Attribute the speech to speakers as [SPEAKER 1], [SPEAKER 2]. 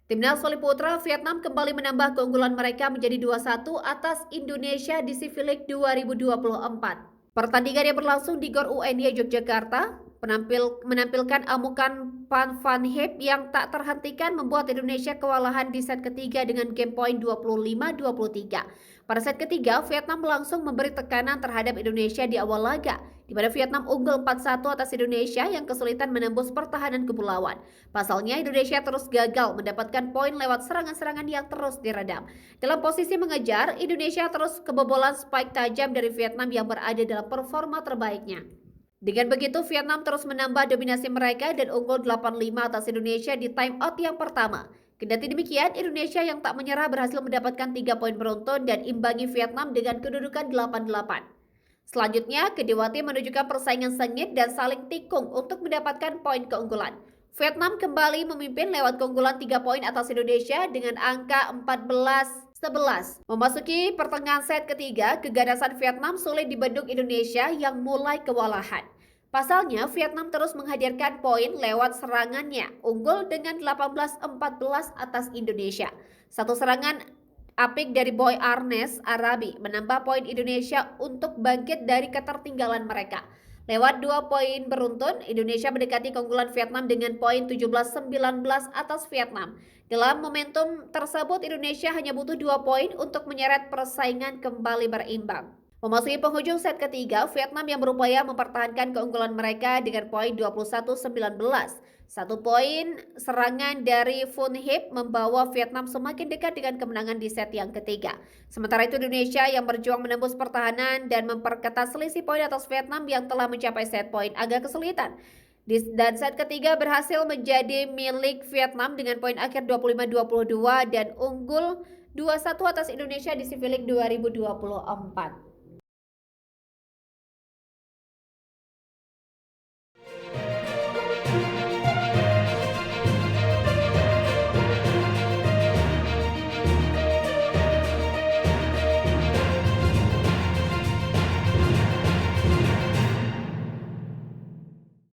[SPEAKER 1] Timnas voli putra Vietnam kembali menambah keunggulan mereka menjadi 2-1 atas Indonesia di Civilik 2024. Pertandingan yang berlangsung di Gor UNY Yogyakarta menampilkan amukan Pan Van Hip yang tak terhentikan membuat Indonesia kewalahan di set ketiga dengan game point 25-23. Pada set ketiga, Vietnam langsung memberi tekanan terhadap Indonesia di awal laga, di mana Vietnam unggul 4-1 atas Indonesia yang kesulitan menembus pertahanan kepulauan. Pasalnya, Indonesia terus gagal mendapatkan poin lewat serangan-serangan yang terus diredam. Dalam posisi mengejar, Indonesia terus kebobolan spike tajam dari Vietnam yang berada dalam performa terbaiknya. Dengan begitu, Vietnam terus menambah dominasi mereka dan unggul 8-5 atas Indonesia di time out yang pertama. Kendati demikian, Indonesia yang tak menyerah berhasil mendapatkan 3 poin beruntun dan imbangi Vietnam dengan kedudukan 8-8. Selanjutnya, kedua tim menunjukkan persaingan sengit dan saling tikung untuk mendapatkan poin keunggulan. Vietnam kembali memimpin lewat keunggulan 3 poin atas Indonesia dengan angka 14-11. Memasuki pertengahan set ketiga, keganasan Vietnam sulit dibendung Indonesia yang mulai kewalahan. Pasalnya, Vietnam terus menghadirkan poin lewat serangannya, unggul dengan 18-14 atas Indonesia. Satu serangan apik dari Boy Arnes Arabi menambah poin Indonesia untuk bangkit dari ketertinggalan mereka. Lewat 2 poin beruntun, Indonesia mendekati keunggulan Vietnam dengan poin 17-19 atas Vietnam. Dalam momentum tersebut, Indonesia hanya butuh 2 poin untuk menyeret persaingan kembali berimbang. Memasuki penghujung set ketiga, Vietnam yang berupaya mempertahankan keunggulan mereka dengan poin 21-19. Satu poin serangan dari Van Hip membawa Vietnam semakin dekat dengan kemenangan di set yang ketiga. Sementara itu Indonesia yang berjuang menembus pertahanan dan memperketat selisih poin atas Vietnam yang telah mencapai set poin agak kesulitan. Dan set ketiga berhasil menjadi milik Vietnam dengan poin akhir 25-22 dan unggul 2-1 atas Indonesia di Civilik 2024.